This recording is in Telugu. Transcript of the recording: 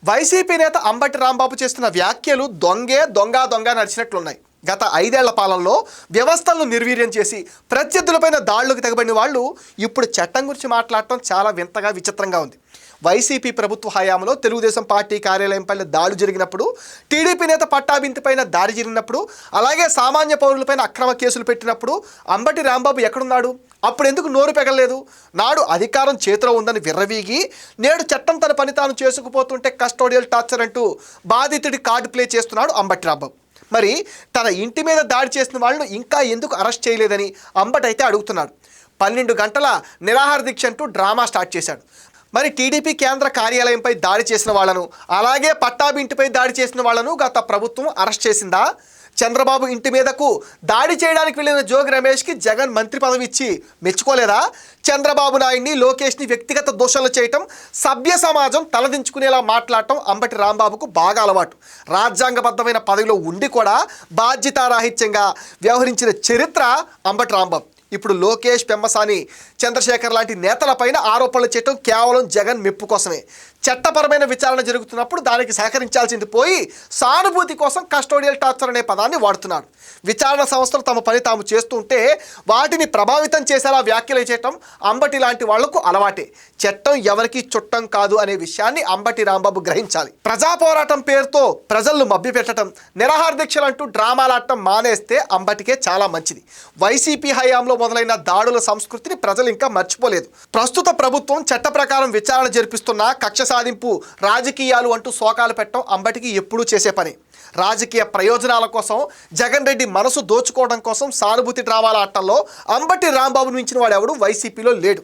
వైసీపీ నేత అంబటి రాంబాబు చేస్తున్న వ్యాఖ్యలు దొంగ నడిచినట్లున్నాయి. గత 5 ఏళ్ల పాలనలో వ్యవస్థలను నిర్వీర్యం చేసి ప్రత్యర్థులపైన దాడులకు తెగబడిన వాళ్ళు ఇప్పుడు చట్టం గురించి మాట్లాడటం చాలా వింతగా విచిత్రంగా ఉంది. వైసీపీ ప్రభుత్వ హయాంలో తెలుగుదేశం పార్టీ కార్యాలయంపై దాడి జరిగినప్పుడు, టీడీపీ నేత పట్టాభింతిపైన దాడి జరిగినప్పుడు, అలాగే సామాన్య పౌరులపైన అక్రమ కేసులు పెట్టినప్పుడు అంబటి రాంబాబు ఎక్కడున్నాడు? అప్పుడు ఎందుకు నోరు పెగలేదు? నాడు అధికారం చేతిలో ఉందని విర్రవీగి నేడు చట్టం తన పని తాను చేసుకుపోతుంటే కస్టోడియల్ టార్చర్ అంటూ బాధితుడి కార్డు ప్లే చేస్తున్నాడు అంబటి రాంబాబు. మరి తన ఇంటి మీద దాడి చేసిన వాళ్ళను ఇంకా ఎందుకు అరెస్ట్ చేయలేదని అంబటి అయితే అడుగుతున్నాడు. 12 గంటల నిరాహార దీక్ష అంటూ డ్రామా స్టార్ట్ చేశాడు. మరి టీడీపీ కేంద్ర కార్యాలయంపై దాడి చేసిన వాళ్లను, అలాగే పట్టాభి ఇంటిపై దాడి చేసిన వాళ్లను గత ప్రభుత్వం అరెస్ట్ చేసిందా? చంద్రబాబు ఇంటి మీదకు దాడి చేయడానికి వెళ్ళిన జోగి రమేష్కి జగన్ మంత్రి పదవి ఇచ్చి మెచ్చుకోలేదా? చంద్రబాబు నాయుడిని, లోకేష్ని వ్యక్తిగత దోషాలు చేయటం, సభ్య సమాజం తలదించుకునేలా మాట్లాడటం అంబటి రాంబాబుకు బాగా అలవాటు. రాజ్యాంగబద్ధమైన పదవిలో ఉండి కూడా బాధ్యతారాహిత్యంగా వ్యవహరించిన చరిత్ర అంబటి రాంబాబు. ఇప్పుడు లోకేష్, పెమ్మసాని, చంద్రశేఖర్ లాంటి నేతలపైన ఆరోపణలు చేయటం కేవలం జగన్ మెప్పు కోసమే. చట్టపరమైన విచారణ జరుగుతున్నప్పుడు దానికి సహకరించాల్సింది పోయి సానుభూతి కోసం కస్టోడియల్ టార్చర్ అనే పదాన్ని వాడుతున్నాడు. విచారణ సంస్థలు తమ పని తాము చేస్తుంటే వాటిని ప్రభావితం చేసేలా వ్యాఖ్యలు చేయటం అంబటి లాంటి వాళ్లకు అలవాటే. చట్టం ఎవరికి చుట్టం కాదు అనే విషయాన్ని అంబటి రాంబాబు గ్రహించాలి. ప్రజా పోరాటం పేరుతో ప్రజలను మభ్యపెట్టడం, నిరాహార దీక్షలు అంటూ డ్రామాలాడటం మానేస్తే అంబటికే చాలా మంచిది. వైసీపీ హయాంలో మొదలైన దాడుల సంస్కృతిని ప్రజలు ఇంకా మర్చిపోలేదు. ప్రస్తుత ప్రభుత్వం చట్ట ప్రకారం విచారణ జరిపిస్తున్న కక్ష సాధింపు రాజకీయాలు అంటూ శోకాలు పెట్టడం అంబటికి ఎప్పుడూ చేసే పని. రాజకీయ ప్రయోజనాల కోసం, జగన్ రెడ్డి మనసు దోచుకోవడం కోసం సానుభూతి డ్రామాల ఆటల్లో అంబటి రాంబాబును మించిన వాడు ఎవడు వైసీపీలో లేడు.